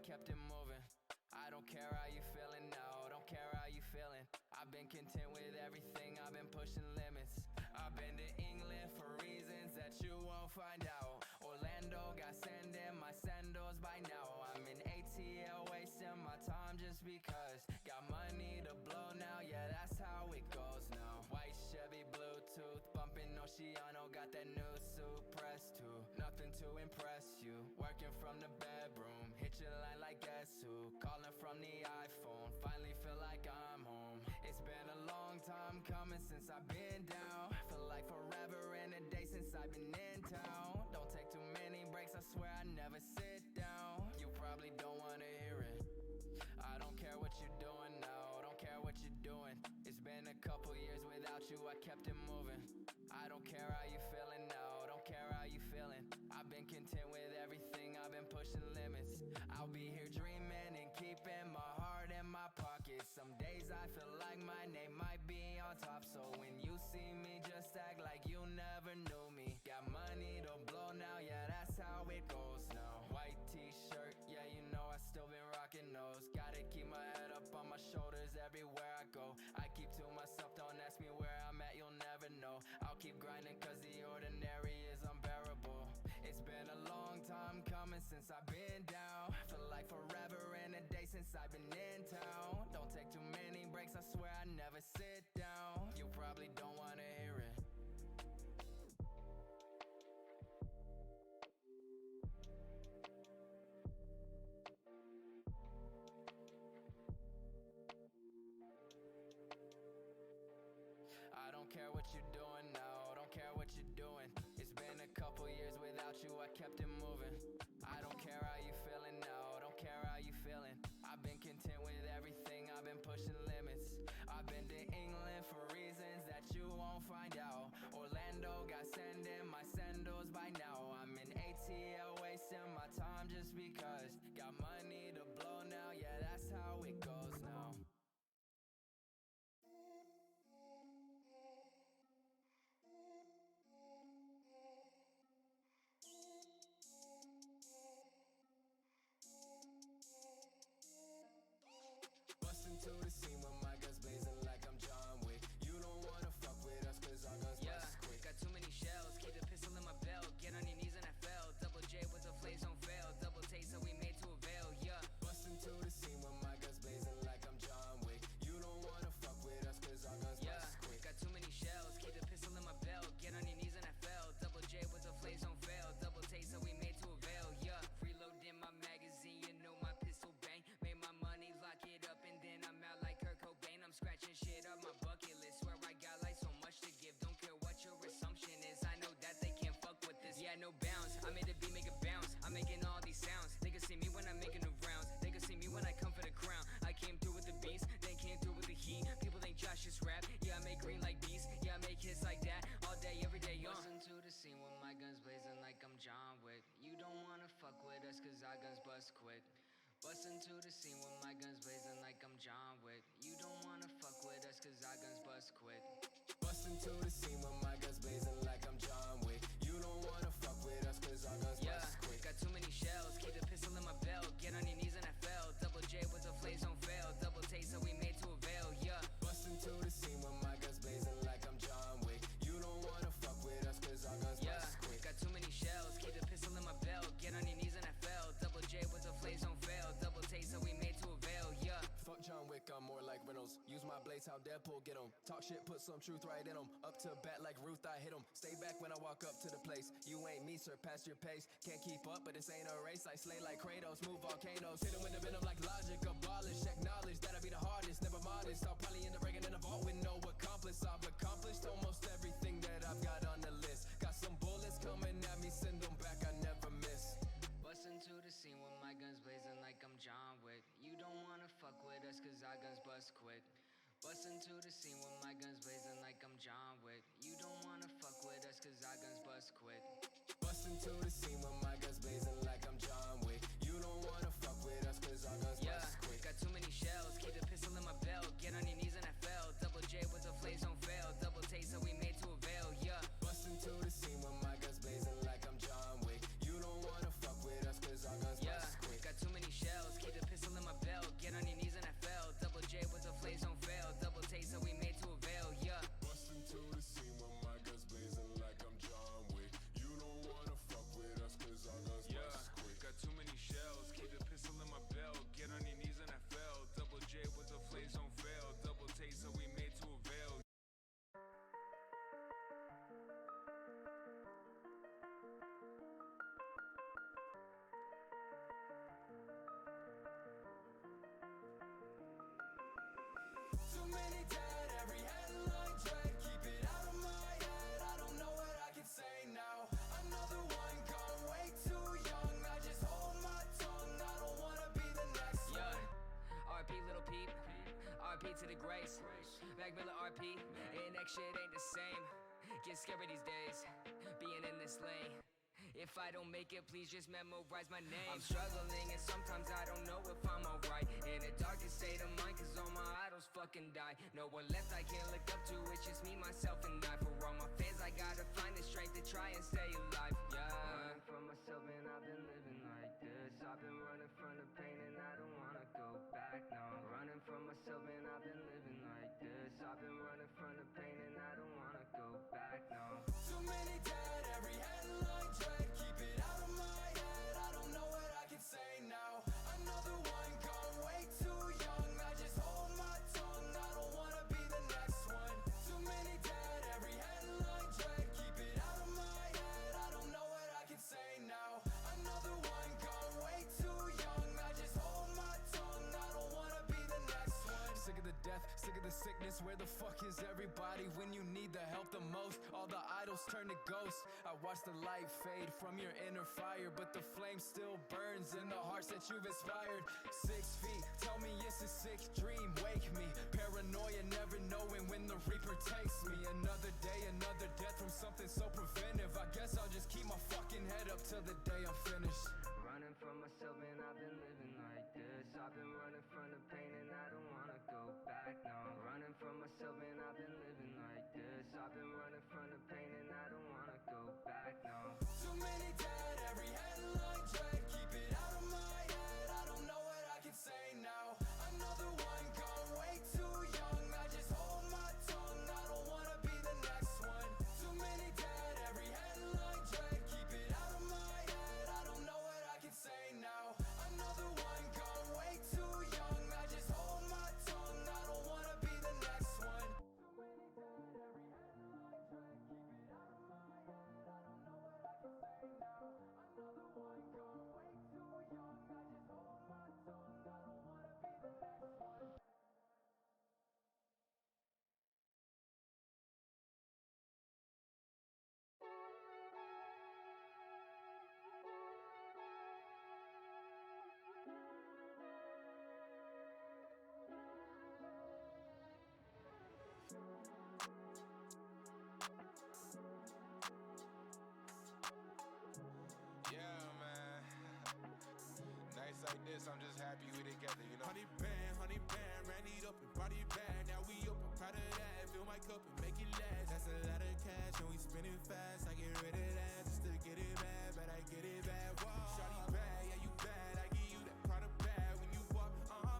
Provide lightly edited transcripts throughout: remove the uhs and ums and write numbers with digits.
kept it moving. I don't care how you feeling now, don't care how you feeling. I've been content with everything, I've been pushing limits. I've been to England for reasons that you won't find out. Orlando got sand in my sandals by now. I'm in ATL wasting my time just because. Got money to blow now, yeah, that's how it goes now. White Chevy Bluetooth, bumping Oceano, got that new suit pressed too. Nothing to impress you, working from the bedroom. Hit your line like guess who, calling from the iPhone. Finally feel like I'm home. It's been a long time coming since I've been down. Feel like forever and a day since I've been in town. Don't take too many breaks, I swear I never sit down. You probably don't wanna hear it. I don't care what you're doing now, don't care what you're doing. It's been a couple years without you, I kept it moving. I don't care how you feeling now, don't care how you feeling. I've been content with everything, I've been pushing limits. I'll be here dreaming and keeping my heart in my pocket. Some days I feel like my name might be on top, so when you see me, just act like you never knew me. Got money to blow now, yeah, that's how it goes now. White t-shirt, yeah, you know I still been rocking those. Gotta keep my head up on my shoulders everywhere I go. I keep to myself, don't ask me where I'm at, you'll never know. I'll keep grinding cause the ordinary is unbearable. It's been a long time coming since I've been down. Feel like forever and a day since I've been in town. Don't take too many breaks, I swear I never sit down. You probably don't wanna hear it. I don't care what you're doing now, don't care what you're doing. It's been a couple years without you, I kept it moving. I don't care how you feeling now, don't care how you feeling. I've been content with everything, I've been pushing limits. I've been to England for reasons that you won't find out. Orlando got sand in my sandals by now. I'm in ATL wasting my time just because. Got money to blow now, yeah, that's how it goes now. To the scene with my guns blazing like I'm John Wick. You don't wanna fuck with us cause our guns bust quick. Got too many shells, keep the pistol in my belt. Get on your knees and I fell. Double J with the flames don't fail. Double taste so we made to avail, yeah. Bustin' to the scene with my guns blazing like I'm John Wick. You don't wanna fuck with us cause our guns bust quick. Got too many shells, keep the pistol in my belt. Get on your knees and I fell. Double J with the flames don't fail. Double taste so we made to avail, yeah. Reloading my magazine, you know my pistol bang. Made my money, lock it up and then I'm out like Kurt Cobain. I'm scratching shit off my bucket list. Swear I got like so much to give. Don't care what your assumption is. I know that they can't fuck with this. Yeah, no bounce. I made a beat make it bounce. I'm making all these sounds. They can see me when I'm making the rounds. They can see me when I come for the crown. I came through with the beats, then came through with the heat. People think Josh just rap. Yeah, I make green like beast. Yeah, I make hits like that all day, every day. Bustin' to the scene with my guns blazing like I'm John Wick. You don't wanna fuck with us cause our guns bust quick. Bustin' to the scene with my guns blazing like I'm John Wick. You don't wanna fuck with us cause our guns bust quick. Bustin' to the scene with my guns blazing like I'm John Wick. You don't wanna fuck with us cause our guns bust quick. Got too many shells, keep the pistol in my belt. Get on your knees and I fell. Double J with the flames don't fail. Double taste so we made to avail, yeah. Bustin' to the scene with my guns blazing like I'm John Wick. You don't wanna fuck with us cause our guns bust quick. Got too many shells, keep the pistol in my belt. Get on your knees and I fell. Double J with the flames don't fail. Double taste so we made to avail, yeah. Fuck John Wick, I'm more like Reynolds. Use my blades how Deadpool get 'em. Talk shit, put some truth right in 'em. Up to bat like Ruth, I hit 'em. Stay back when I walk up to the place. You ain't me, surpass your pace. Can't keep up, but this ain't a race. I slay like Kratos, move volcanoes. Hit 'em with the venom like logic, abolish. Acknowledge that I be the hardest, never modest. I'll probably end up breaking in the vault with no accomplice. I've accomplished almost everything that I've got on the list. Got some bullets coming at me, send them back, I never miss. Bustin' to the scene with my guns blazing like I'm John Wick. You don't wanna fuck with us cause our guns bust quick. Bustin' to the scene with my guns blazing like I'm John Wick. You don't wanna fuck with us cause our guns bust quick. Bustin' to the scene with my guns blazing like I'm John Wick. You don't wanna fuck with us cause our guns bust quick. Got too many shells, keep the pistol in my belt. Get on your knees and I fell. Double J with the flames don't fail. Double taste so we made to avail, yeah. Bustin' to the scene with my guns blazing like I'm John Wick. You don't wanna fuck with us cause our guns bust quick. Got too many shells, for the grace. Magmiller RP, and that shit ain't the same. Get scary these days, being in this lane. If I don't make it, please just memorize my name. I'm struggling and sometimes I don't know if I'm alright. In a darkest state of mind, cause all my idols fucking die. No one left I can't look up to, it's just me, myself, and I. For all my fans, I gotta find the strength to try and stay alive. Yeah. Running from myself and I've been living like this. I've been running from the pain and I don't wanna go back now. Running from myself and I've been living like this. I've been running from the pain and I don't wanna go back now. Too many dead, every headline dread. Keep it out of my head, I don't know what I can say now. Another one gone way too young. I just hold my tongue, I don't wanna be the next one. Too many dead, every headline dread. Keep it out of my head, I don't know what I can say now. Another one gone way too young. I just hold my tongue, I don't wanna be the next one. Sick of the death, sick of the sickness. Where the fuck is everybody when you need the help the most? All the idols turn to ghosts. I watch the light fade from your inner fire, but the flame still burns in the hearts that you've inspired. 6 feet, tell me it's a sick dream, wake me. Paranoia, never knowing when the reaper takes me. Another day, another death from something so preventive. I guess I'll just keep my fucking head up till the day I'm finished. Running from myself and I've been living like this. I've been running from the pain and I don't wanna go back now. Running from myself and I've been living like this. I've been running from the pain and I don't wanna go back now. Too many dead, every headline dread. Keep it out of my head, I don't know what I can say now. Another one gone way too young. I just hold my tongue, I don't wanna be the next one. Too many dead, every headline dread. Keep it out of my head, I don't know what I can say now. Another one gone way too young. I just hold my tongue, I don't wanna be the next one. Too many dead, every headline dread. Keep it out of my head, I don't know what I can say now. Another one gone way too young. I just hold my tongue, I don't wanna be the next one. Yeah, man. Nights like this, I'm just happy we together, you know? 100 band, ran it up and brought it back. Now we up, I'm proud of that. Fill my cup and make it last. That's a lot of cash and we spend it fast. I get rid of that just to get it back, but I get it back. Whoa, shawty bad, yeah you bad. I give you that product bad. When you walk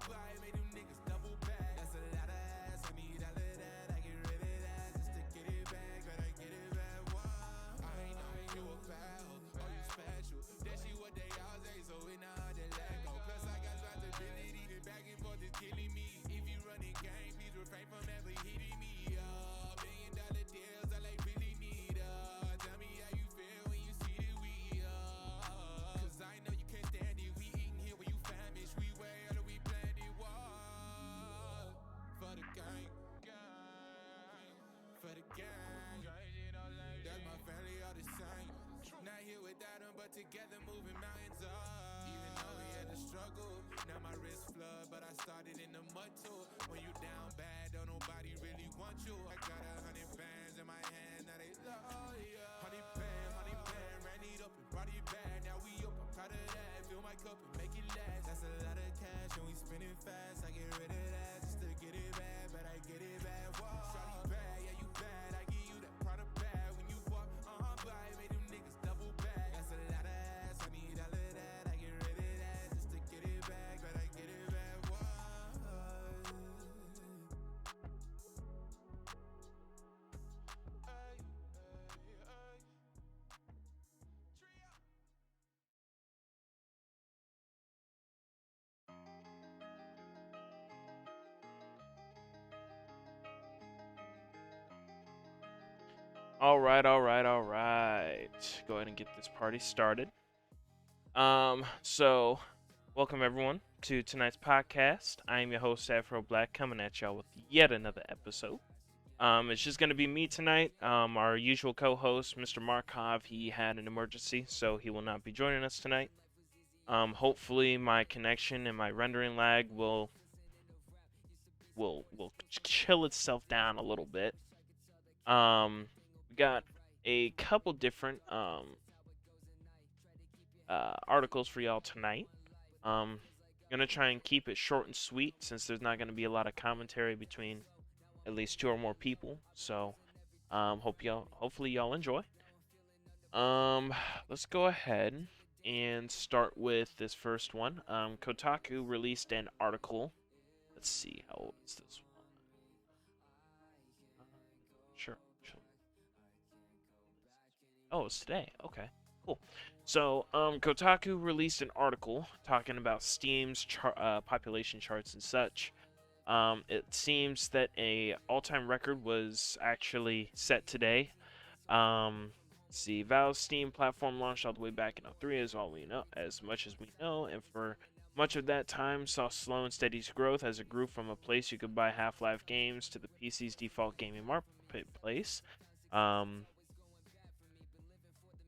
by, made them niggas double back. That's a lot of ass, I need all of that. I get rid of that just to get it back, but I get it back. Whoa, I ain't know you a pal, oh you special. That shit what they all say, so it not hard to let go. Plus I got responsibility, the back and forth is killing me. If you running game, please refrain from ever hitting me. $1 million deals, I like really need. Tell me how you feel when you see the we. Cause I know you can't stand it. We eating here when you famished. We way out we planned it. War for the gang, for the gang. That's my family all the same. Not here without them, but together moving mountains up. Even though we had to struggle, now my wrist flood, but I started in the mud too. When you down bad, don't nobody really want you. I got 100 bands in my hand, now they love ya. 100 band, ran it up and brought it back. Now we up, I'm proud of that. Fill my cup and make it last. That's a lot of cash and we spend it fast. I get rid of that just to get it back, but I get it back. Whoa, shawty bad, yeah you bad. I give you that product bad. When you walk by, made them niggas double back. That's a lot of ass, I need all of that. I get rid of that just to get it back, but I get it back. Whoa. All right. Go ahead and get this party started. So welcome everyone to tonight's podcast. I am your host Afro Black, coming at y'all with yet another episode. It's just gonna be me tonight. Our usual co-host, Mr. Markov, he had an emergency, so he will not be joining us tonight. Hopefully my connection and my rendering lag will will chill itself down a little bit. We got a couple different articles for y'all tonight. Gonna try and keep it short and sweet since there's not gonna be a lot of commentary between at least two or more people. So, hopefully y'all enjoy. Let's go ahead and start with this first one. Kotaku released an article. Let's see, how old is this one? Sure. Oh, it's today. Okay, cool. So, Kotaku released an article talking about Steam's population charts and such. It seems that a all-time record was actually set today. Let's see, Valve's Steam platform launched all the way back in 03, as all we know, as much as we know, and for much of that time saw slow and steady growth as it grew from a place you could buy Half-Life games to the PC's default gaming marketplace.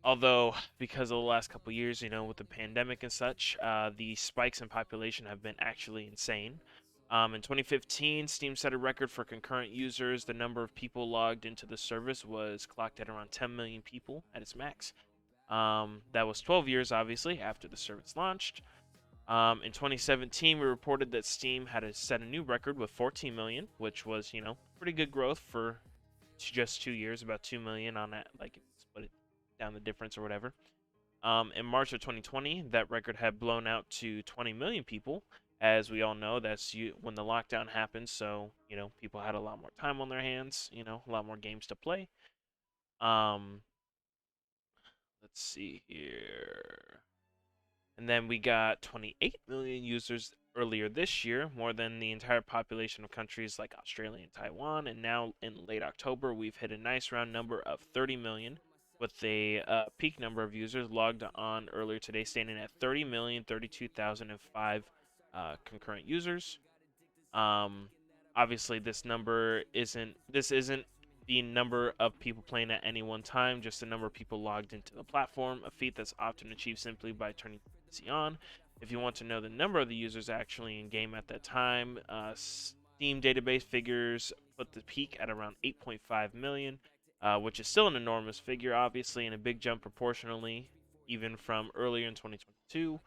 Although, because of the last couple years, with the pandemic and such, the spikes in population have been actually insane. In 2015, Steam set a record for concurrent users. The number of people logged into the service was clocked at around 10 million people at its max. That was 12 years, obviously, after the service launched. In 2017, we reported that Steam had set a new record with 14 million, which was, pretty good growth for just 2 years, about 2 million on that, like, split it down the difference or whatever. In March of 2020, that record had blown out to 20 million people. As we all know, that's when the lockdown happened, so, people had a lot more time on their hands, a lot more games to play. Let's see here. And then we got 28 million users earlier this year, more than the entire population of countries like Australia and Taiwan. And now in late October, we've hit a nice round number of 30 million, with a peak number of users logged on earlier today standing at 30,032,005 concurrent users. Obviously, this isn't the number of people playing at any one time, just the number of people logged into the platform, a feat that's often achieved simply by turning the PC on. If you want to know the number of the users actually in game at that time, Steam database figures put the peak at around 8.5 million, which is still an enormous figure, obviously, and a big jump proportionally, even from earlier in 2022.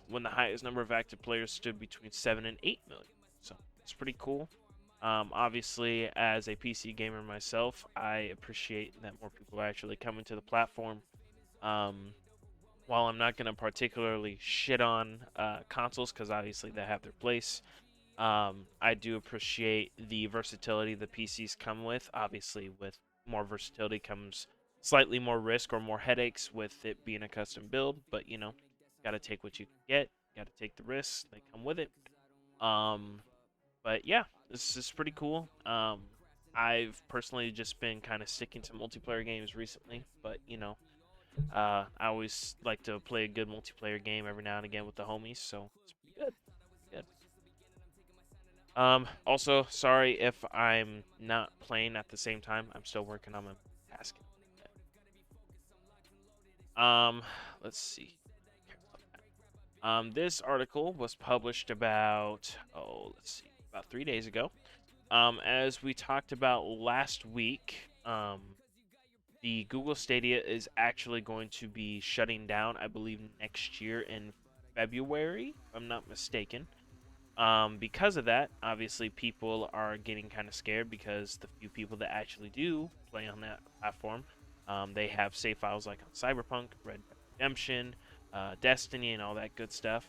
When the highest number of active players stood between 7 and 8 million. So it's pretty cool. Obviously, as a PC gamer myself, I appreciate that more people are actually coming to the platform. While I'm not going to particularly shit on consoles, because obviously they have their place, I do appreciate the versatility the PCs come with. Obviously, with more versatility comes slightly more risk or more headaches with it being a custom build, but gotta take what you can get, gotta take the risks, they come with it. But yeah, this is pretty cool. I've personally just been kind of sticking to multiplayer games recently, but I always like to play a good multiplayer game every now and again with the homies, so it's pretty good. Also, sorry if I'm not playing at the same time. I'm still working on my task. Let's see. This article was published about 3 days ago. As we talked about last week, the Google Stadia is actually going to be shutting down, I believe, next year in February, if I'm not mistaken. Because of that, obviously people are getting kind of scared because the few people that actually do play on that platform, they have save files like on Cyberpunk, Red Dead Redemption, Destiny, and all that good stuff.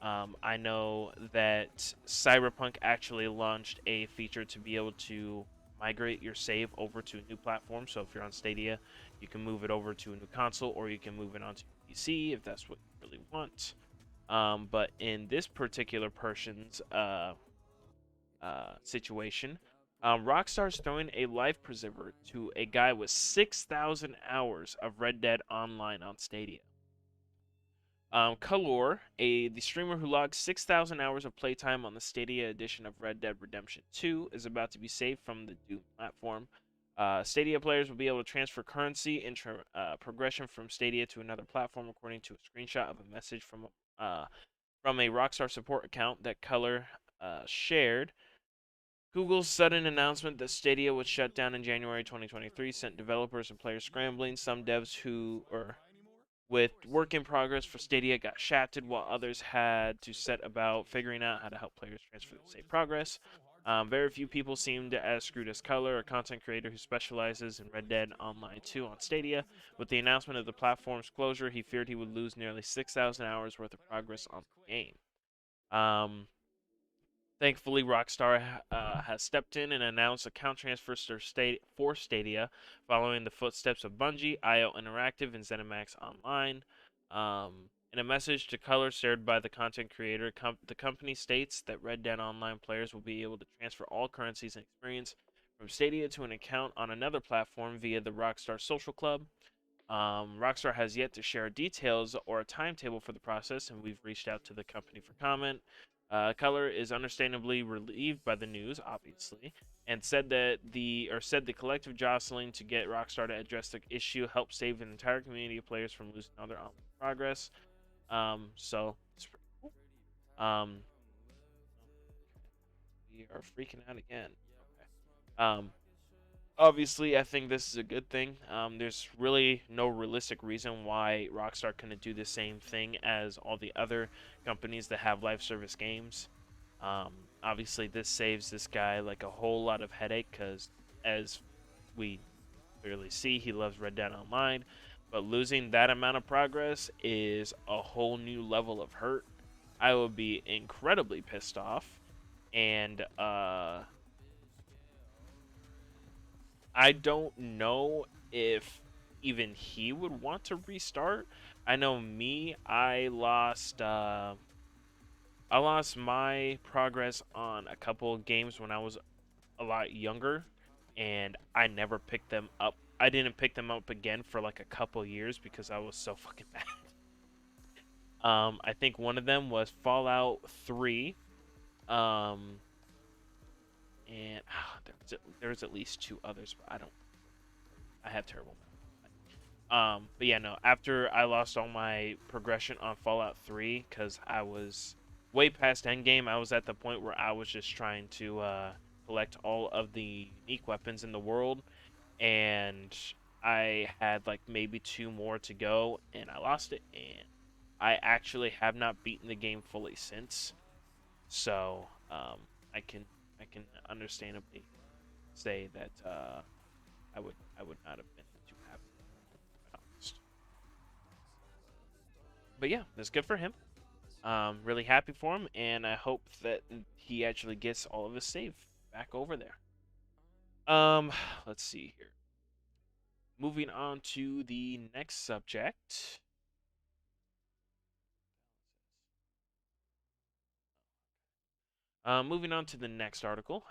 I know that Cyberpunk actually launched a feature to be able to migrate your save over to a new platform. So if you're on Stadia, you can move it over to a new console, or you can move it onto PC if that's what you really want. But in this particular person's situation, Rockstar's throwing a life preserver to a guy with 6,000 hours of Red Dead Online on Stadia. Kalor, the streamer who logged 6,000 hours of playtime on the Stadia edition of Red Dead Redemption 2, is about to be saved from the Doom platform. Stadia players will be able to transfer currency and progression from Stadia to another platform, according to a screenshot of a message from a Rockstar support account that Color shared. Google's sudden announcement that Stadia would shut down in January 2023 sent developers and players scrambling. Some devs with work in progress for Stadia got shafted, while others had to set about figuring out how to help players transfer the save progress. Very few people seemed as screwed as Color, a content creator who specializes in Red Dead Online 2 on Stadia. With the announcement of the platform's closure, he feared he would lose nearly 6,000 hours worth of progress on the game. Thankfully, Rockstar has stepped in and announced account transfers for Stadia, following the footsteps of Bungie, IO Interactive, and ZeniMax Online. In a message to Color shared by the content creator, the company states that Red Dead Online players will be able to transfer all currencies and experience from Stadia to an account on another platform via the Rockstar Social Club. Rockstar has yet to share details or a timetable for the process, and we've reached out to the company for comment. Color is understandably relieved by the news, obviously, and said the collective jostling to get Rockstar to address the issue helped save an entire community of players from losing all their online progress. So it's pretty cool. We are freaking out again. Okay. Obviously, I think this is a good thing. There's really no realistic reason why Rockstar couldn't do the same thing as all the other companies that have live service games. Obviously, this saves this guy like a whole lot of headache because, as we clearly see, he loves Red Dead Online. But losing that amount of progress is a whole new level of hurt. I would be incredibly pissed off. And, I don't know if even he would want to restart. I know me, I lost my progress on a couple of games when I was a lot younger, and I never picked them up. I didn't pick them up again for like a couple years because I was so fucking bad. I think one of them was Fallout 3. And there's at least two others, but I have terrible memory. But yeah, no. After I lost all my progression on Fallout 3, because I was way past endgame, I was at the point where I was just trying to collect all of the unique weapons in the world, and I had like maybe two more to go, and I lost it, and I actually have not beaten the game fully since. So I can understandably say that I would not have been too happy, to be honest. But yeah, that's good for him. Really happy for him, and I hope that he actually gets all of his save back over there. Let's see here. Moving on to the next subject. Moving on to the next article.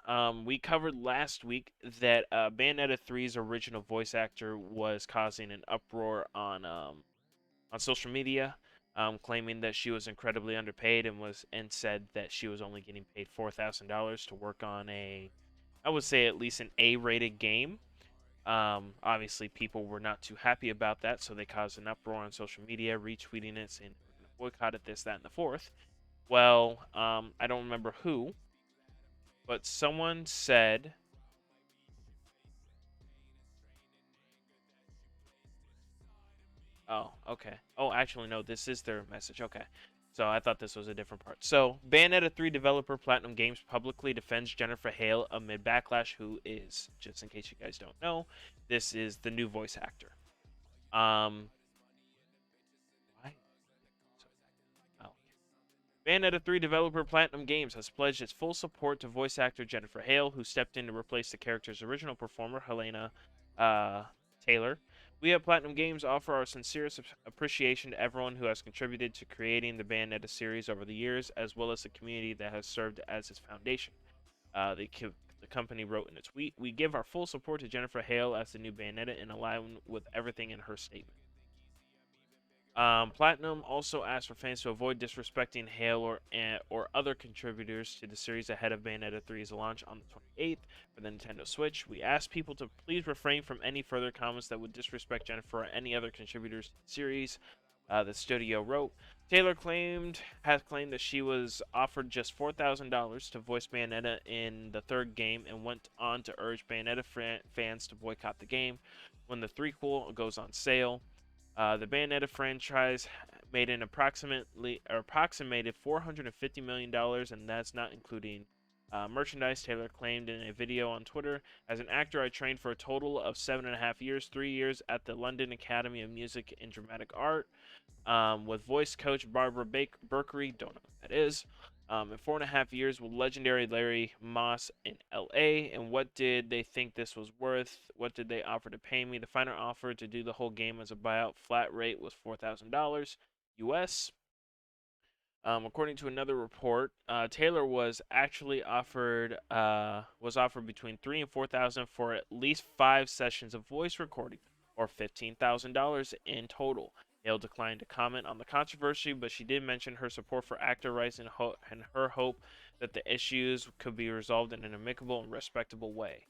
We covered last week that Bayonetta 3's original voice actor was causing an uproar on social media, claiming that she was incredibly underpaid and said that she was only getting paid $4,000 to work on I would say at least an A-rated game. Obviously, people were not too happy about that, so they caused an uproar on social media, retweeting it, saying we're going to boycott it, this, that, and the fourth. Well, I don't remember who, but someone said, oh, okay. Oh, actually, no, this is their message. Okay. So I thought this was a different part. So, Bayonetta 3 developer Platinum Games publicly defends Jennifer Hale amid backlash, who is, just in case you guys don't know, this is the new voice actor. Why? Bayonetta 3 developer Platinum Games has pledged its full support to voice actor Jennifer Hale, who stepped in to replace the character's original performer, Helena Taylor. We at Platinum Games offer our sincerest appreciation to everyone who has contributed to creating the Bayonetta series over the years, as well as the community that has served as its foundation. The company wrote in a tweet, "We give our full support to Jennifer Hale as the new Bayonetta and align with everything in her statement." Platinum also asked for fans to avoid disrespecting Hale or other contributors to the series ahead of Bayonetta 3's launch on the 28th for the Nintendo Switch. We ask people to please refrain from any further comments that would disrespect Jennifer or any other contributors to the series. The studio wrote. Taylor has claimed that she was offered just $4,000 to voice Bayonetta in the third game and went on to urge Bayonetta fans to boycott the game when the threequel goes on sale. The Bayonetta franchise made an approximated $450 million, and that's not including merchandise. Taylor claimed in a video on Twitter, "As an actor, I trained for a total of 7.5 years, 3 years at the London Academy of Music and Dramatic Art, with voice coach Barbara Berkery, don't know what that is, and 4.5 years with legendary Larry Moss in LA. And what did they think this was worth? What did they offer to pay me? The final offer to do the whole game as a buyout flat rate was $4,000 US." According to another report, Taylor was actually offered between 3 and 4,000 for at least 5 sessions of voice recording, or $15,000 in total. Hale declined to comment on the controversy, but she did mention her support for actor rights and her hope that the issues could be resolved in an amicable and respectable way.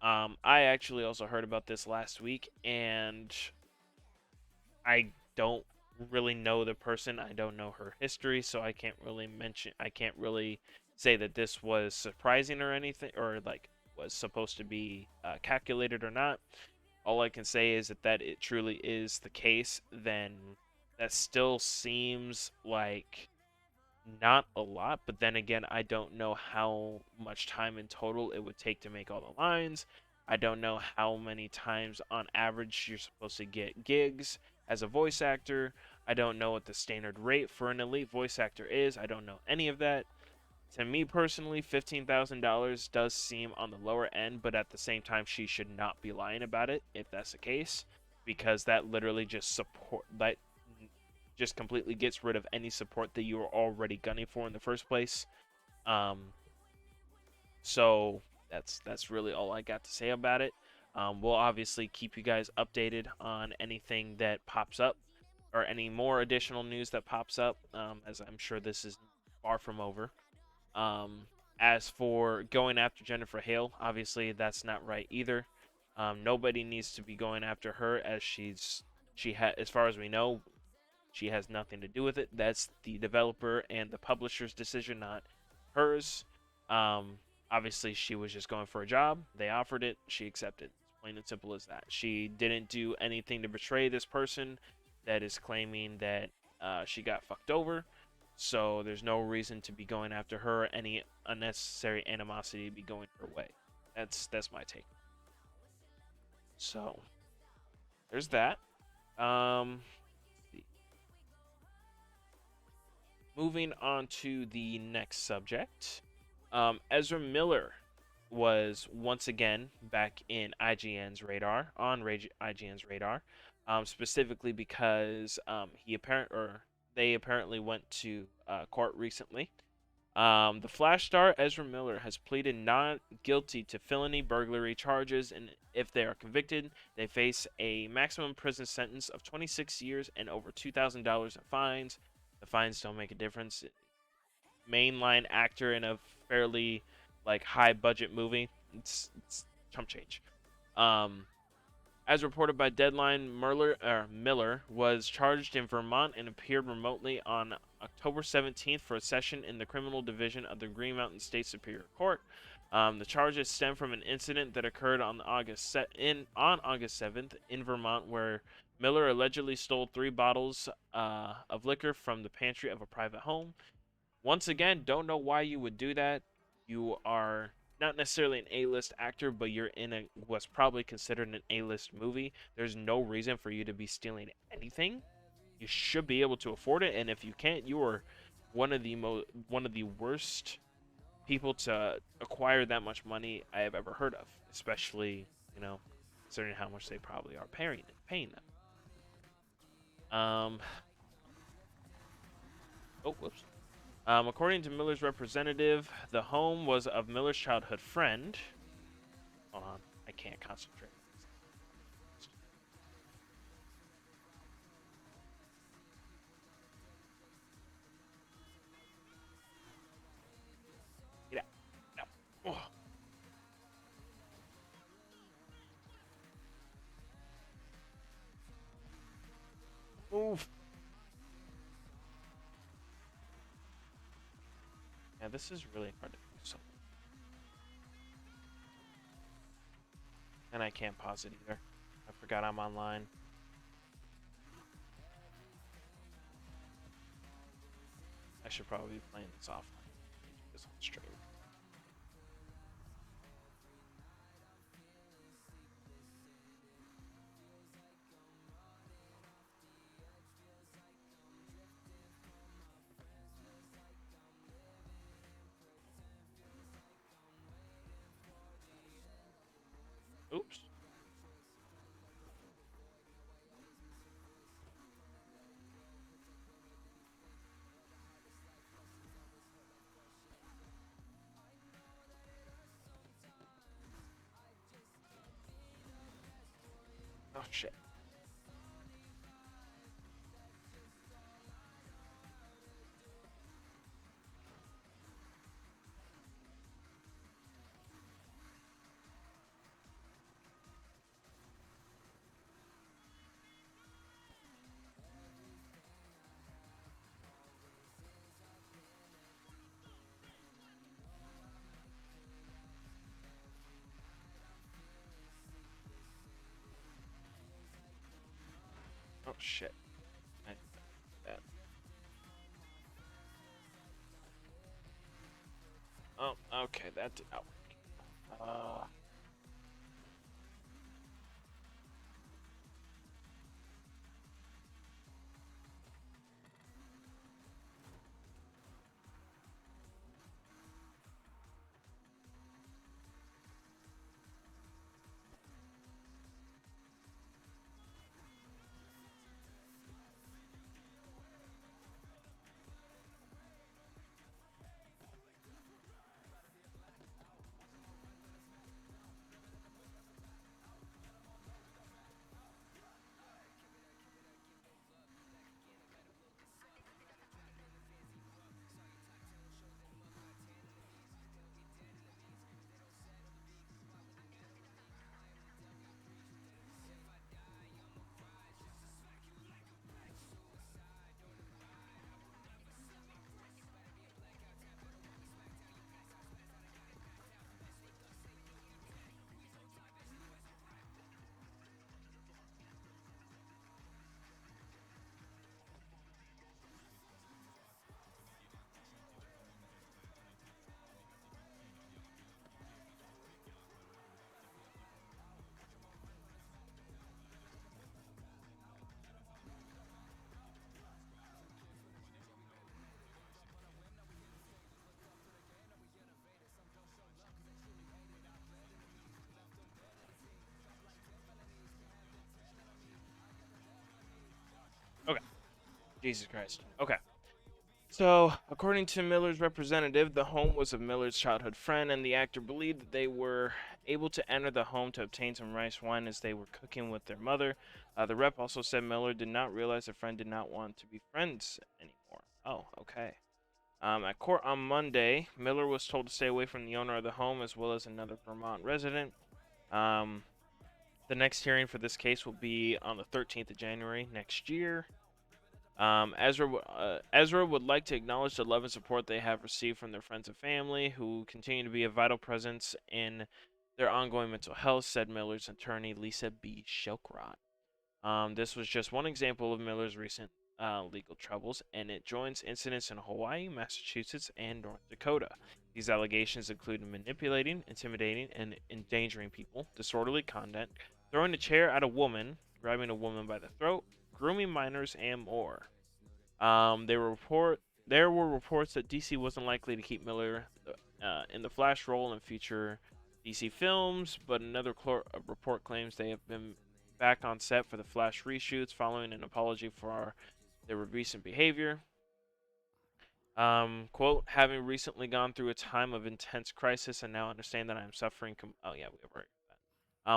I actually also heard about this last week, and I don't really know the person. I don't know her history, so I can't really say that this was surprising or anything, or like was supposed to be calculated or not. All I can say is that it truly is the case. Then that still seems like not a lot, but then again, I don't know how much time in total it would take to make all the lines. I don't know how many times on average you're supposed to get gigs as a voice actor. I don't know what the standard rate for an elite voice actor is. I don't know any of that. To me personally, $15,000 does seem on the lower end, but at the same time, she should not be lying about it if that's the case, because that literally just completely gets rid of any support that you were already gunning for in the first place. So that's really all I got to say about it. We'll obviously keep you guys updated on anything that pops up, or any more additional news that pops up, as I'm sure this is far from over. As for going after Jennifer Hale, obviously that's not right either. Nobody needs to be going after her, as as far as we know, she has nothing to do with it. That's the developer and the publisher's decision, not hers. Obviously, she was just going for a job. They offered it. She accepted. Plain and simple as that. She didn't do anything to betray this person that is claiming that she got fucked over. So there's no reason to be going after her. Any unnecessary animosity to be going her way. That's my take. So there's that. Moving on to the next subject. Ezra Miller was once again back in IGN's radar, specifically because they apparently went to court recently. The Flash star Ezra Miller has pleaded not guilty to felony burglary charges, and if they are convicted, they face a maximum prison sentence of 26 years and over $2,000 in fines. The fines don't make a difference. Mainline actor in a fairly high budget movie, it's chump change. As reported by Deadline, Miller was charged in Vermont and appeared remotely on October 17th for a session in the criminal division of the Green Mountain State Superior Court. The charges stem from an incident that occurred on August 7th in Vermont, where Miller allegedly stole 3 bottles of liquor from the pantry of a private home. Once again, don't know why you would do that. You are not necessarily an A-list actor, but you're in what's probably considered an A-list movie. There's no reason for you to be stealing anything. You should be able to afford it, and if you can't, you are one of the worst people to acquire that much money I have ever heard of, especially, considering how much they probably are paying them. Whoops. According to Miller's representative, the home was of Miller's childhood friend. Hold on, I can't concentrate. Get out. Oh. Move. Yeah, this is really hard to do something. And I can't pause it either. I forgot I'm online. I should probably be playing this offline. This on stream. Oops. Oh shit. Oh shit. I that. Oh, okay, that did not work. Okay. Jesus Christ. Okay. So, according to Miller's representative, the home was of Miller's childhood friend, and the actor believed that they were able to enter the home to obtain some rice wine as they were cooking with their mother. The rep also said Miller did not realize the friend did not want to be friends anymore. Oh, okay. At court on Monday, Miller was told to stay away from the owner of the home as well as another Vermont resident. The next hearing for this case will be on the 13th of January next year. Ezra would like to acknowledge the love and support they have received from their friends and family, who continue to be a vital presence in their ongoing mental health, said Miller's attorney, Lisa B. Shilkrot. This was just one example of Miller's recent legal troubles, and it joins incidents in Hawaii, Massachusetts, and North Dakota. These allegations include manipulating, intimidating, and endangering people, disorderly conduct, throwing a chair at a woman, grabbing a woman by the throat, grooming minors, and more. There were reports that DC wasn't likely to keep Miller in the Flash role in future DC films, but another report claims they have been back on set for the Flash reshoots following an apology for their recent behavior. Quote, having recently gone through a time of intense crisis and now understand that I am suffering. Oh, yeah, we have heard that.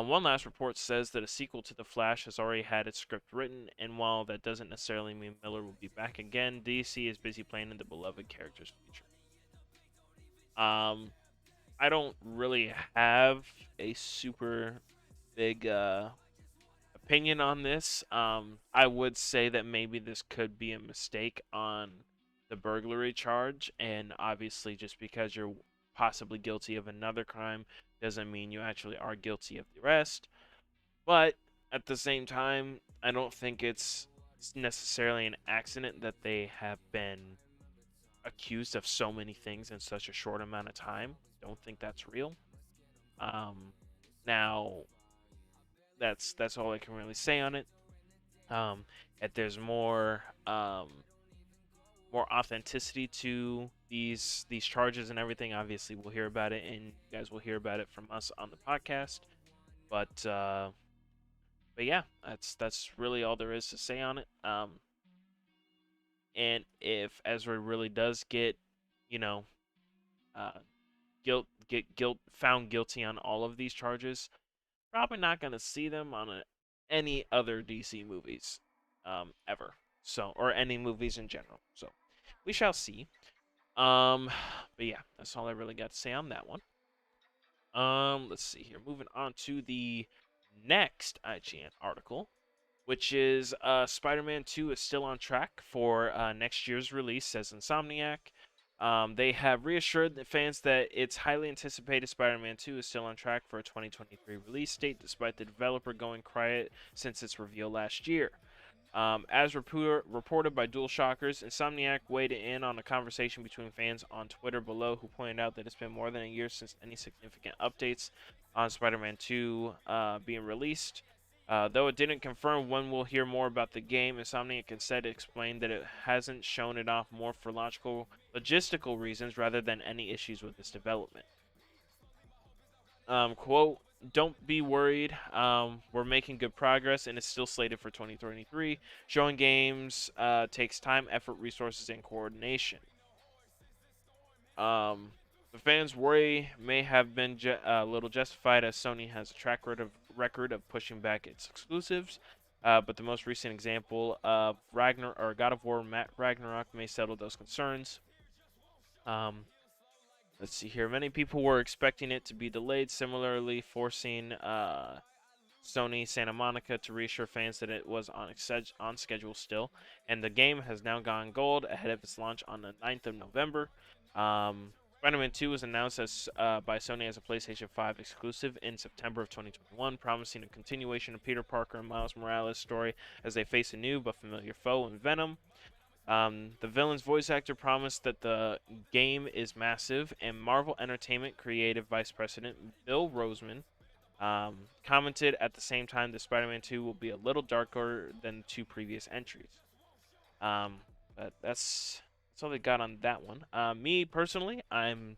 One last report says that a sequel to The Flash has already had its script written, and while that doesn't necessarily mean Miller will be back again, DC is busy planning the beloved character's future. I don't really have a super big opinion on this. I would say that maybe this could be a mistake on the burglary charge, and obviously just because you're possibly guilty of another crime doesn't mean you actually are guilty of the rest. But at the same time, I don't think it's necessarily an accident that they have been accused of so many things in such a short amount of time. Don't think that's real. Um, Now that's all I can really say on it. If there's more authenticity to these charges and everything, obviously we'll hear about it, and you guys will hear about it from us on the podcast. But yeah, that's really all there is to say on it. And if Ezra really does get, you know, uh, guilt found guilty on all of these charges, probably not gonna see them on any other DC movies, ever. So, or any movies in general. So, we shall see. But yeah, that's all I really got to say on that one. Let's see here. Moving on to the next IGN article, which is Spider-Man 2 is still on track for next year's release, says Insomniac. They have reassured the fans that its highly anticipated Spider-Man 2 is still on track for a 2023 release date, despite the developer going quiet since its reveal last year. As reported by DualShockers, Insomniac weighed in on a conversation between fans on Twitter below, who pointed out that it's been more than a year since any significant updates on Spider-Man 2 being released. Though it didn't confirm when we'll hear more about the game, Insomniac instead explained that it hasn't shown it off more for logistical reasons rather than any issues with its development. Quote, "Don't be worried. We're making good progress and it's still slated for 2023. Showing games takes time, effort, resources, and coordination." The fans' worry may have been a little justified, as Sony has a track record of pushing back its exclusives. But the most recent example of God of War Ragnarok may settle those concerns. Let's see here. Many people were expecting it to be delayed, similarly forcing Sony Santa Monica to reassure fans that it was on schedule still. And the game has now gone gold ahead of its launch on the 9th of November. Spider-Man 2 was announced by Sony as a PlayStation 5 exclusive in September of 2021, promising a continuation of Peter Parker and Miles Morales' story as they face a new but familiar foe in Venom. The villain's voice actor promised that the game is massive, and Marvel Entertainment Creative Vice President Bill Roseman commented at the same time that Spider-Man 2 will be a little darker than the two previous entries. But that's all they got on that one. Me personally, I'm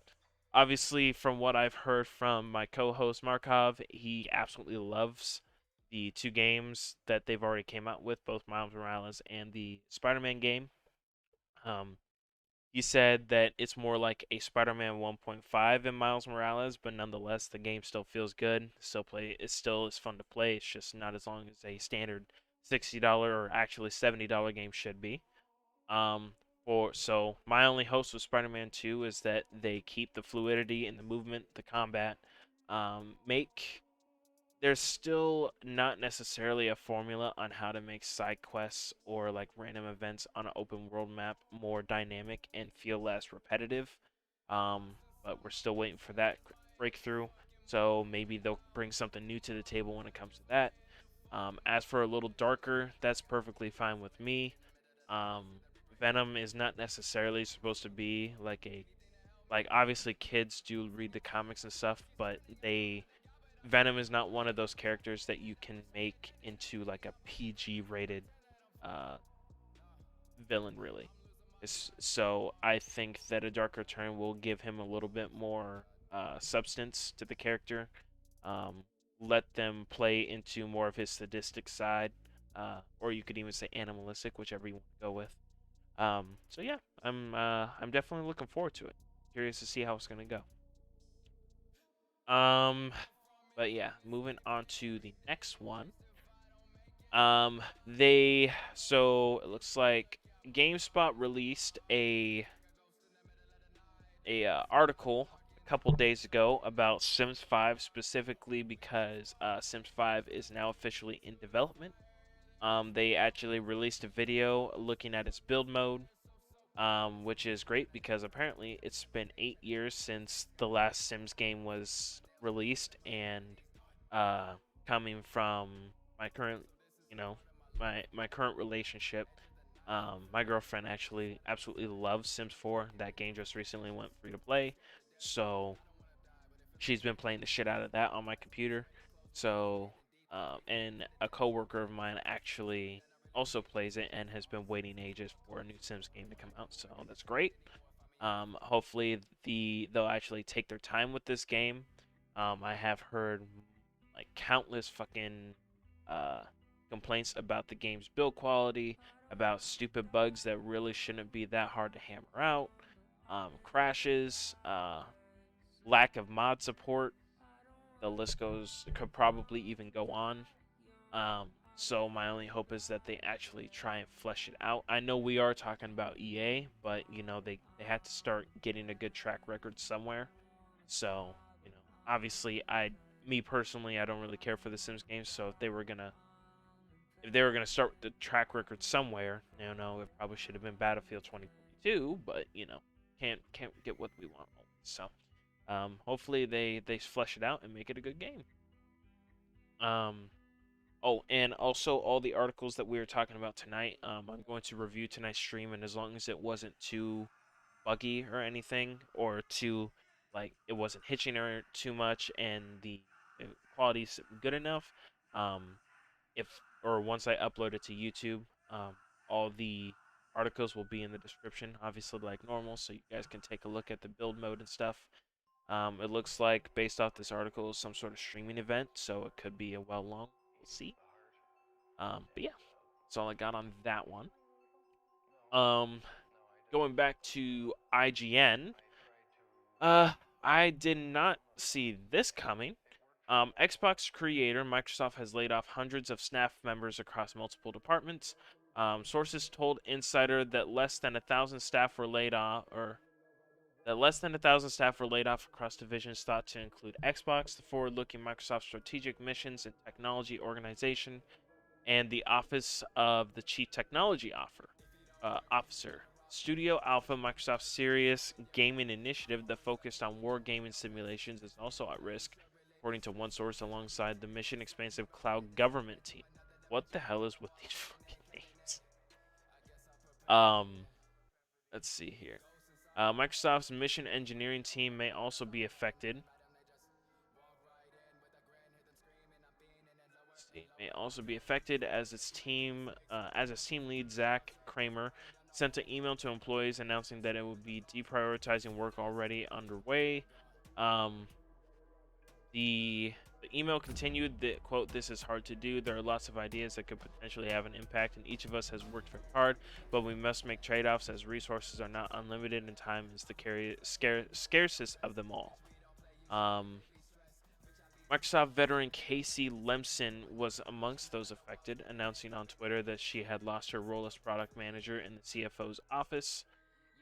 obviously, from what I've heard from my co-host Markov, he absolutely loves the two games that they've already came out with, both Miles Morales and the Spider-Man game. He said that it's more like a Spider-Man 1.5 in Miles Morales, but nonetheless, the game still feels good. It still is fun to play. It's just not as long as a standard $60 or actually $70 game should be. So my only hope with Spider-Man 2 is that they keep the fluidity in the movement, the combat. There's still not necessarily a formula on how to make side quests or like random events on an open world map more dynamic and feel less repetitive. But we're still waiting for that breakthrough. So maybe they'll bring something new to the table when it comes to that. As for a little darker, that's perfectly fine with me. Venom is not necessarily supposed to be like obviously kids do read the comics and stuff, but Venom is not one of those characters that you can make into like a PG rated villain, really. So I think that a darker turn will give him a little bit more substance to the character. Let them play into more of his sadistic side, or you could even say animalistic, whichever you want to go with. So yeah, I'm definitely looking forward to it. Curious to see how it's gonna go. But yeah, moving on to the next one. So it looks like GameSpot released a article a couple days ago about Sims 5, specifically because Sims 5 is now officially in development. They actually released a video looking at its build mode. which is great because apparently it's been 8 years since the last Sims game was released, and uh, coming from my current, you know, my current relationship, my girlfriend actually absolutely loves Sims 4. That game just recently went free to play, so she's been playing the shit out of that on my computer. So, and a coworker of mine actually also plays it and has been waiting ages for a new Sims game to come out. So that's great. Hopefully they'll actually take their time with this game. I have heard like countless fucking uh, complaints about the game's build quality, about stupid bugs that really shouldn't be that hard to hammer out, crashes, lack of mod support. The list goes could probably even go on. So my only hope is that they actually try and flesh it out. I know we are talking about EA, but they had to start getting a good track record somewhere. So obviously me personally, I don't really care for the Sims games. So if they were gonna start with the track record somewhere, it probably should have been Battlefield 2042. But can't get what we want always. So hopefully they flesh it out and make it a good game. Oh, and also all the articles that we were talking about tonight, I'm going to review tonight's stream, and as long as it wasn't too buggy or anything, or too it wasn't hitching or too much, and the quality's good enough, um, if or once I upload it to YouTube, all the articles will be in the description, obviously like normal, so you guys can take a look at the build mode and stuff. It looks like, based off this article, some sort of streaming event, so it could be a well long. We'll see. But yeah, that's all I got on that one. Um, Going back to IGN, I did not see this coming. Xbox creator Microsoft has laid off hundreds of staff members across multiple departments. Sources told Insider that less than 1,000 staff were laid off, across divisions thought to include Xbox, the forward-looking Microsoft Strategic Missions and Technology Organization, and the Office of the Chief Technology Officer. Studio Alpha, Microsoft's serious gaming initiative that focused on war gaming simulations, is also at risk, according to one source, alongside the mission expansive cloud government team. What the hell is with these fucking names? Let's see here. Microsoft's mission engineering team may also be affected. May also be affected as its team lead Zach Kramer sent an email to employees announcing that it would be deprioritizing work already underway. The email continued that, quote, "This is hard to do. There are lots of ideas that could potentially have an impact, and each of us has worked very hard, but we must make trade-offs as resources are not unlimited and time is the scarcest of them all." Microsoft veteran Casey Lemson was amongst those affected, announcing on Twitter that she had lost her role as product manager in the CFO's office.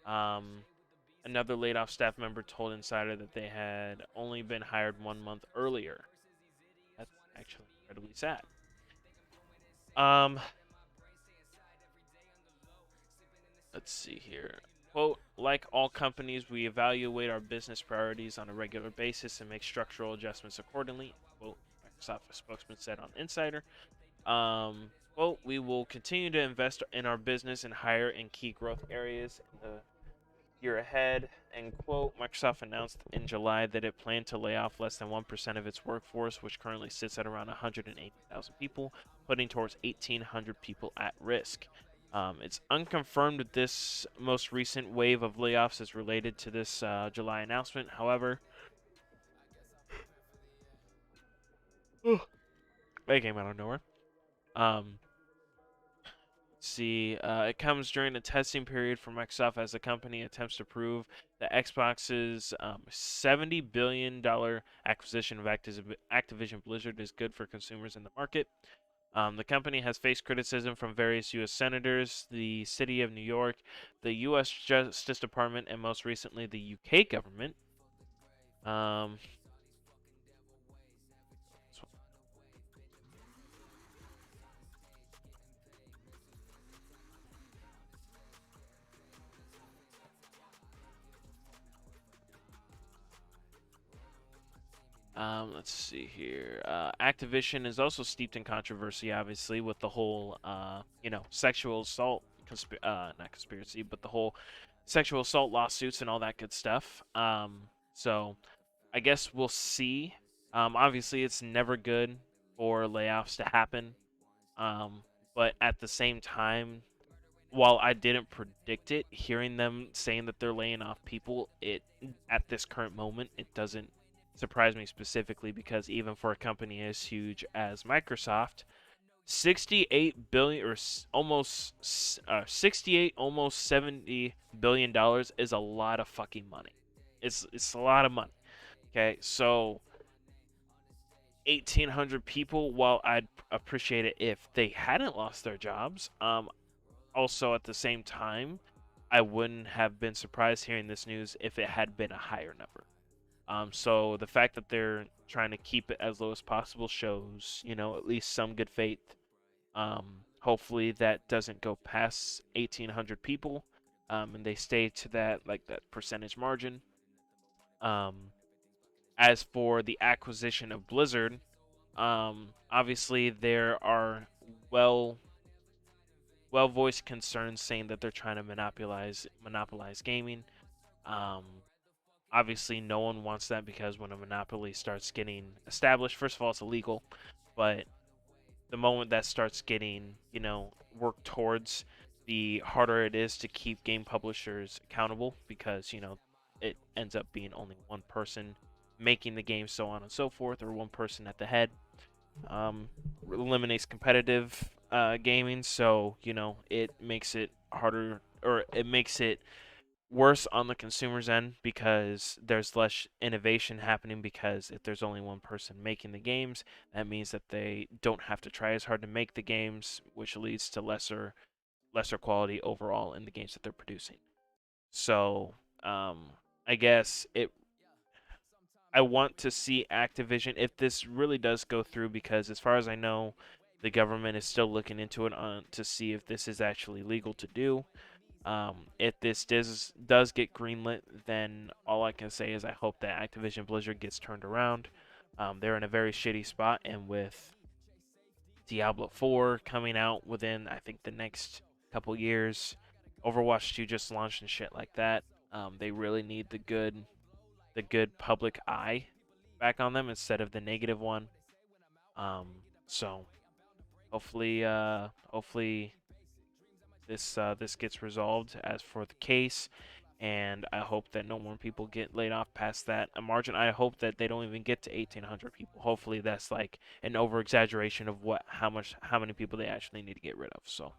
Another laid-off staff member told Insider that they had only been hired 1 month earlier. That's actually incredibly sad. Let's see here. Quote, "Like all companies, we evaluate our business priorities on a regular basis and make structural adjustments accordingly," quote, Microsoft spokesman said on Insider. Quote, "We will continue to invest in our business and hire in key growth areas in the year ahead," end quote. Microsoft announced in July that it planned to lay off less than 1% of its workforce, which currently sits at around 180,000 people, putting towards 1,800 people at risk. It's unconfirmed that this most recent wave of layoffs is related to this July announcement. However, they came out of nowhere. It comes during a testing period for Microsoft as the company attempts to prove that Xbox's $70 billion acquisition of Activision Blizzard is good for consumers in the market. The company has faced criticism from various U.S. senators, the City of New York, the U.S. Justice Department, and most recently the U.K. government. Let's see here. Activision is also steeped in controversy, obviously, with the whole, sexual assault, not conspiracy, but the whole sexual assault lawsuits and all that good stuff. So I guess we'll see. Obviously, it's never good for layoffs to happen. Um, but at the same time, while I didn't predict it, hearing them saying that they're laying off people, it at this current moment, it doesn't surprise me specifically because even for a company as huge as Microsoft, 68 billion or almost 68 almost 70 billion dollars is a lot of fucking money. It's a lot of money. Okay? So 1,800 people, while I'd appreciate it if they hadn't lost their jobs, also at the same time, I wouldn't have been surprised hearing this news if it had been a higher number. So the fact that they're trying to keep it as low as possible shows, at least some good faith. Hopefully that doesn't go past 1,800 people, and they stay to that percentage margin. As for the acquisition of Blizzard, obviously there are well voiced concerns saying that they're trying to monopolize gaming. Um, Obviously, no one wants that because when a monopoly starts getting established, first of all, it's illegal, but the moment that starts getting, worked towards, the harder it is to keep game publishers accountable because, it ends up being only one person making the game, so on and so forth, or one person at the head. Eliminates competitive gaming, so, it makes it harder, or it makes it worse on the consumer's end because there's less innovation happening because if there's only one person making the games, that means that they don't have to try as hard to make the games, which leads to lesser quality overall in the games that they're producing. So, I guess I want to see Activision if this really does go through because as far as I know, the government is still looking into it to see if this is actually legal to do. If this does get greenlit, then all I can say is I hope that Activision Blizzard gets turned around. They're in a very shitty spot, and with Diablo 4 coming out within, I think, the next couple years, Overwatch 2 just launched and shit like that. They really need the good public eye back on them instead of the negative one. So hopefully this gets resolved as for the case, and I hope that no more people get laid off past that margin. I hope that they don't even get to 1,800 people. Hopefully that's like an over exaggeration of how many people they actually need to get rid of. So,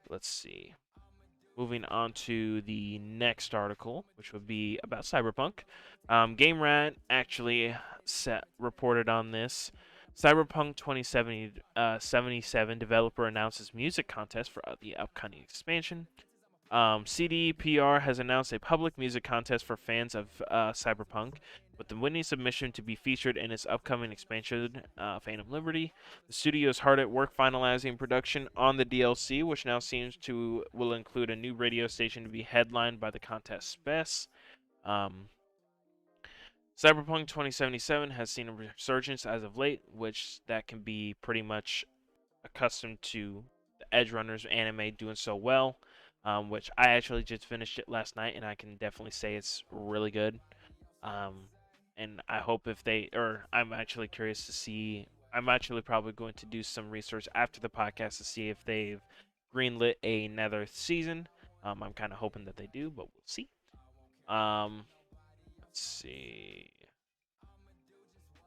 let's see. Moving on to the next article, which would be about Cyberpunk. GameRat actually reported on this. Cyberpunk 2077 developer announces music contest for the upcoming expansion. CDPR has announced a public music contest for fans of Cyberpunk, with the winning submission to be featured in its upcoming expansion, Phantom Liberty. The studio is hard at work finalizing production on the DLC, which now seems will include a new radio station to be headlined by the contest spec. Cyberpunk 2077 has seen a resurgence as of late, which that can be pretty much accustomed to the Edge Runners anime doing so well, which I actually just finished it last night, and I can definitely say it's really good. And I hope I'm actually curious to see. I'm actually probably going to do some research after the podcast to see if they've greenlit another season. I'm kind of hoping that they do, but we'll see. Let's see.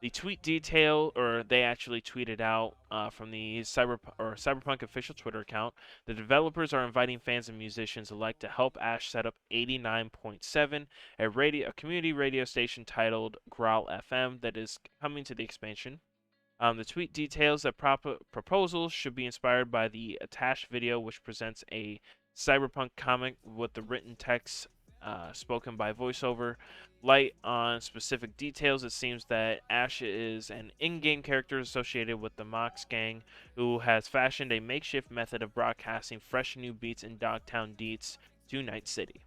The tweet detail, or they actually tweeted out from the Cyberpunk official Twitter account, the developers are inviting fans and musicians alike to help Ash set up 89.7, a community radio station titled Growl FM that is coming to the expansion. The tweet details that proposals should be inspired by the attached video, which presents a Cyberpunk comic with the written text spoken by voiceover. Light on specific details, it seems that Ash is an in-game character associated with the Mox gang, who has fashioned a makeshift method of broadcasting fresh new beats and Dogtown deets to Night City.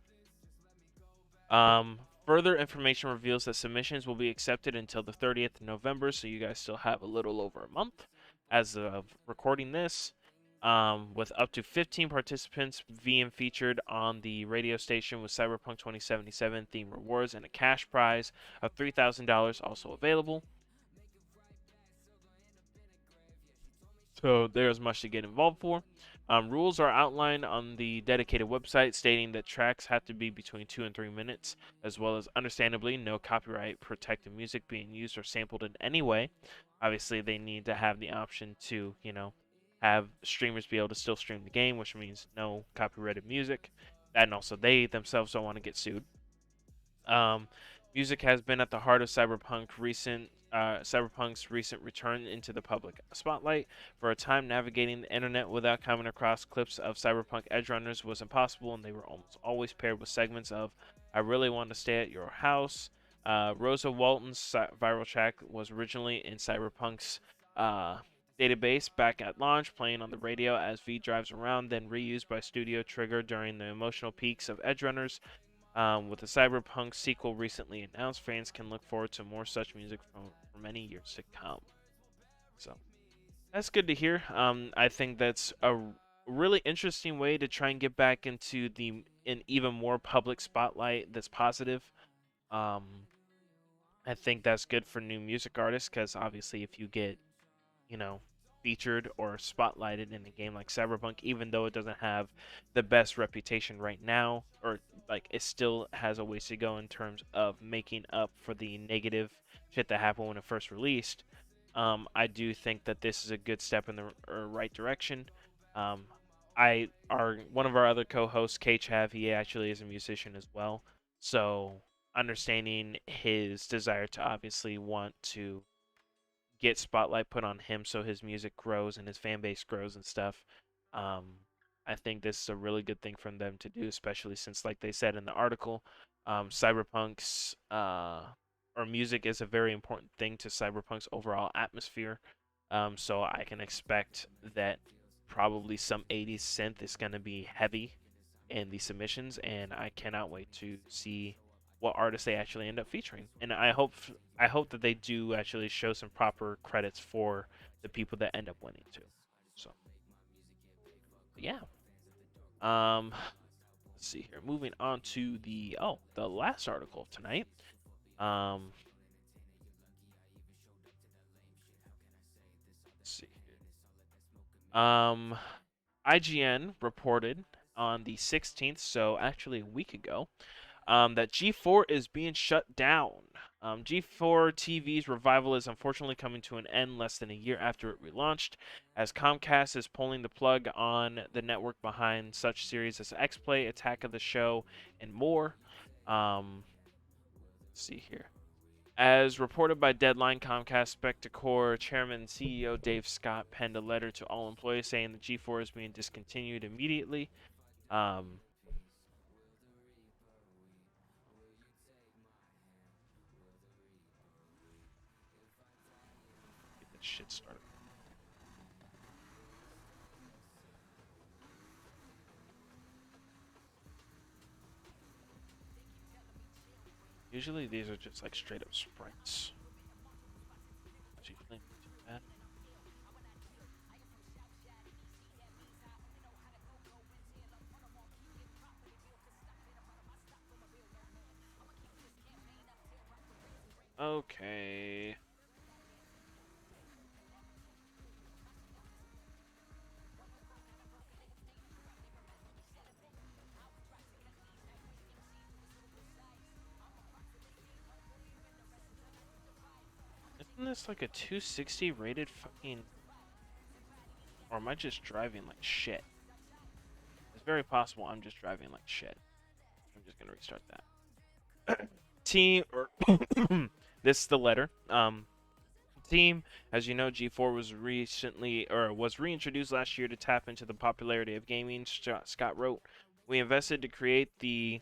Further information reveals that submissions will be accepted until the 30th of November, so you guys still have a little over a month as of recording this. With up to 15 participants being featured on the radio station with Cyberpunk 2077 theme rewards and a cash prize of $3,000 also available. So there's much to get involved for. Rules are outlined on the dedicated website, stating that tracks have to be between 2 and 3 minutes, as well as, understandably, no copyright protected music being used or sampled in any way. Obviously, they need to have the option to, have streamers be able to still stream the game, which means no copyrighted music. And also, they themselves don't want to get sued. Music has been at the heart of Cyberpunk's recent return into the public spotlight. For a time, navigating the internet without coming across clips of Cyberpunk Edgerunners was impossible, and they were almost always paired with segments of "I Really Want to Stay at Your House." Rosa Walton's viral track was originally in Cyberpunk's database back at launch, playing on the radio as V drives around, then reused by Studio Trigger during the emotional peaks of Edgerunners. With the Cyberpunk sequel recently announced, fans can look forward to more such music for many years to come. So that's good to hear. I think that's a really interesting way to try and get back into an even more public spotlight that's positive. I think that's good for new music artists because obviously if you get, featured or spotlighted in a game like Cyberpunk, even though it doesn't have the best reputation right now, or it still has a ways to go in terms of making up for the negative shit that happened when it first released. I do think that this is a good step in the right direction. One of our other co-hosts, K-Chav, he actually is a musician as well, so understanding his desire to obviously want to get spotlight put on him so his music grows and his fan base grows and stuff. I think this is a really good thing for them to do, especially since, like they said in the article, Cyberpunk's or music is a very important thing to Cyberpunk's overall atmosphere. So I can expect that probably some 80s synth is going to be heavy in the submissions, and I cannot wait to see what artists they actually end up featuring. And I hope that they do actually show some proper credits for the people that end up winning too. So, but yeah. Let's see here. Moving on to the last article of tonight. Let's see here. IGN reported on the 16th, so actually a week ago, that G4 is being shut down. G4 TV's revival is unfortunately coming to an end less than a year after it relaunched, as Comcast is pulling the plug on the network behind such series as X-Play, Attack of the Show, and more. Let's see here. As reported by Deadline, Comcast Spectacor Chairman and CEO Dave Scott penned a letter to all employees saying that G4 is being discontinued immediately. Shit started. Usually these are just like straight up sprites. Okay. Isn't this like a 260 rated fucking... Or am I just driving like shit? It's very possible I'm just driving like shit. I'm just gonna restart that. Team, or this is the letter. Team, as you know, G4 was reintroduced last year to tap into the popularity of gaming. Scott wrote, "We invested to create the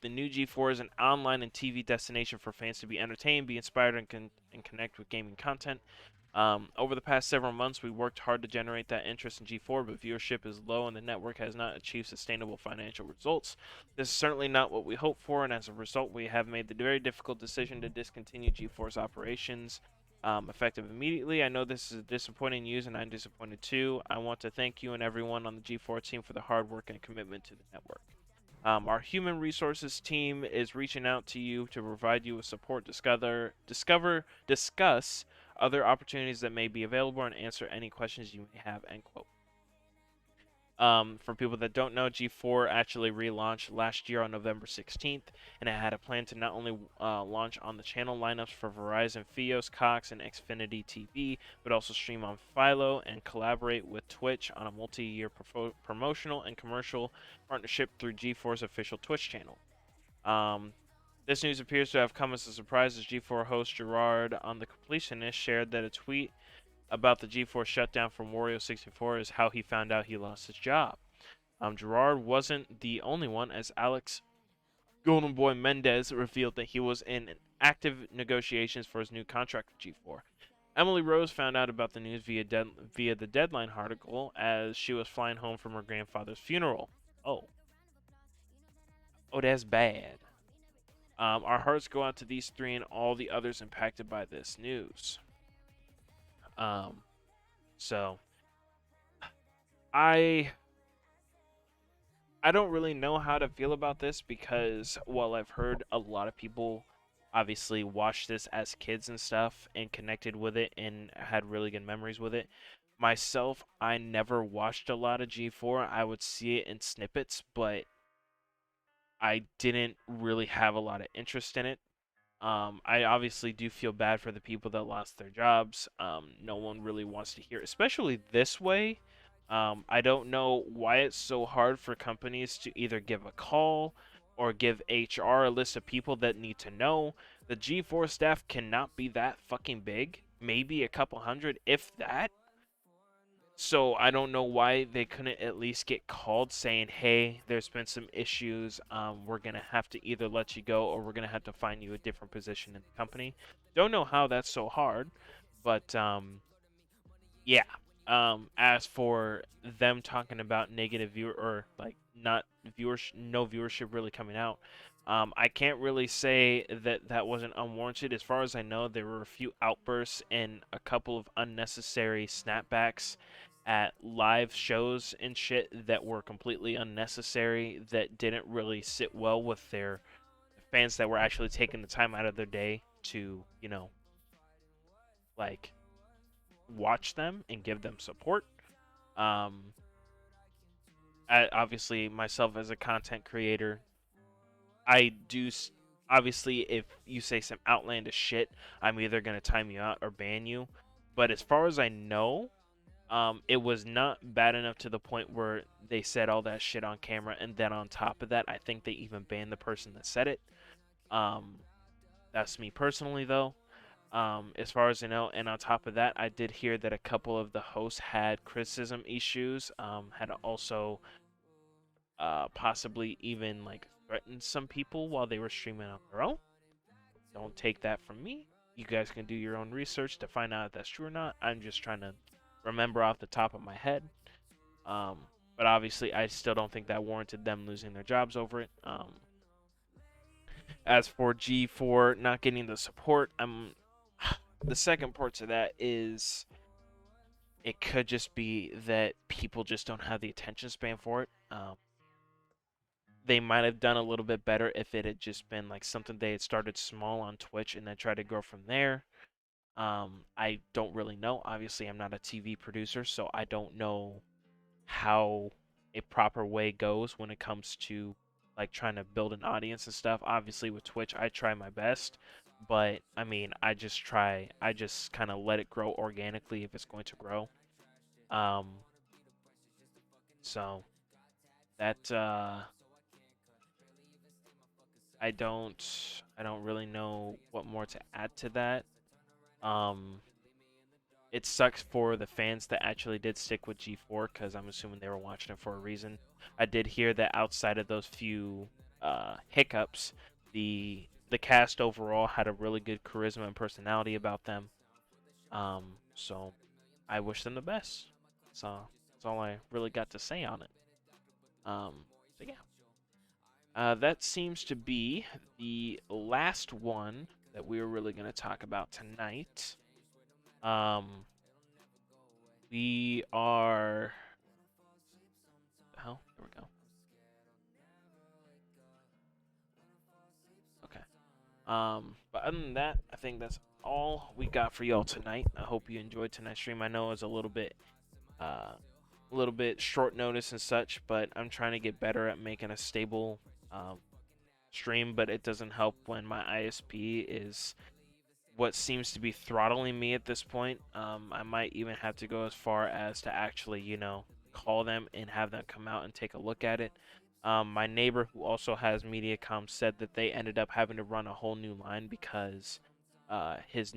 new G4 as an online and TV destination for fans to be entertained, be inspired, and connect with gaming content. Over the past several months, we worked hard to generate that interest in G4, but viewership is low and the network has not achieved sustainable financial results. This is certainly not what we hoped for, and as a result, we have made the very difficult decision to discontinue G4's operations. Effective immediately. I know this is disappointing news, and I'm disappointed too. I want to thank you and everyone on the G4 team for the hard work and commitment to the network. Our human resources team is reaching out to you to provide you with support, discuss other opportunities that may be available, and answer any questions you may have. End quote. For people that don't know, G4 actually relaunched last year on November 16th, and it had a plan to not only launch on the channel lineups for Verizon, Fios, Cox, and Xfinity TV, but also stream on Philo and collaborate with Twitch on a multi-year promotional and commercial partnership through G4's official Twitch channel. This news appears to have come as a surprise as G4 host Gerard on The Completionist shared that a tweet about the G4 shutdown from Wario64 is how he found out he lost his job. Gerard wasn't the only one, as Alex Golden Boy Mendez revealed that he was in active negotiations for his new contract with G4. Emily Rose found out about the news via the Deadline article as she was flying home from her grandfather's funeral. Oh, that's bad. Our hearts go out to these three and all the others impacted by this news. So I don't really know how to feel about this because while I've heard a lot of people obviously watched this as kids and stuff and connected with it and had really good memories with it, myself, I never watched a lot of G4. I would see it in snippets, but I didn't really have a lot of interest in it. I obviously do feel bad for the people that lost their jobs. No one really wants to hear, especially this way. I don't know why it's so hard for companies to either give a call or give HR a list of people that need to know. The G4 staff cannot be that fucking big. Maybe a couple hundred, if that. So I don't know why they couldn't at least get called saying, hey, there's been some issues. We're going to have to either let you go or we're going to have to find you a different position in the company. Don't know how that's so hard. But, yeah. As for them talking about negative no viewership really coming out, I can't really say that wasn't unwarranted. As far as I know, there were a few outbursts and a couple of unnecessary snapbacks at live shows and shit that were completely unnecessary, that didn't really sit well with their fans that were actually taking the time out of their day to, like, watch them and give them support. Obviously, myself as a content creator, I do obviously, if you say some outlandish shit, I'm either going to time you out or ban you. But as far as I know, it was not bad enough to the point where they said all that shit on camera, and then on top of that, I think they even banned the person that said it. That's me personally, though. As far as I know, and on top of that, I did hear that a couple of the hosts had criticism issues, had also possibly even threatened some people while they were streaming on their own. Don't take that from me. You guys can do your own research to find out if that's true or not. I'm just trying to remember off the top of my head. But obviously, I still don't think that warranted them losing their jobs over it. As for G4 not getting the support, the second part to that is it could just be that people just don't have the attention span for it. They might have done a little bit better if it had just been something they had started small on Twitch and then tried to grow from there. I don't really know. Obviously, I'm not a TV producer, so I don't know how a proper way goes when it comes to trying to build an audience and stuff. Obviously, with Twitch, I try my best, but I mean, I just kind of let it grow organically if it's going to grow. So that I don't really know what more to add to that. It sucks for the fans that actually did stick with G4 because I'm assuming they were watching it for a reason. I did hear that outside of those few hiccups, the cast overall had a really good charisma and personality about them. So I wish them the best. So that's all I really got to say on it. So yeah. That seems to be the last one that we're really going to talk about tonight. We are. Oh, there we go. Okay. But other than that, I think that's all we got for y'all tonight. I hope you enjoyed tonight's stream. I know it was a little bit short notice and such, but I'm trying to get better at making a stable stream. But it doesn't help when my ISP is what seems to be throttling me at this point. I might even have to go as far as to actually, call them and have them come out and take a look at it. My neighbor, who also has Mediacom, said that they ended up having to run a whole new line because his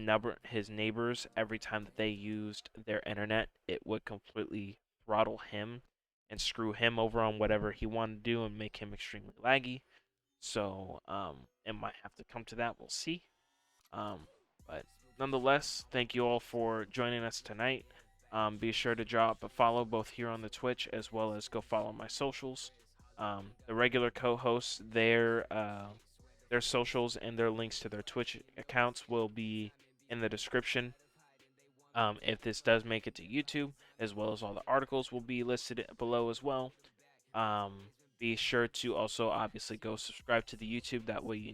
neighbors, every time that they used their internet, it would completely throttle him and screw him over on whatever he wanted to do and make him extremely laggy. So it might have to come to that. We'll see. But nonetheless, thank you all for joining us tonight. Be sure to drop a follow both here on the Twitch as well as go follow my socials. The regular co-hosts, their socials and their links to their Twitch accounts will be in the description. If this does make it to YouTube, as well as all the articles will be listed below as well. Be sure to also obviously go subscribe to the YouTube. That way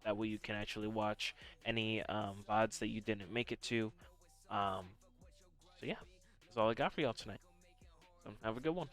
that way you can actually watch any VODs that you didn't make it to. So yeah, that's all I got for y'all tonight. So have a good one.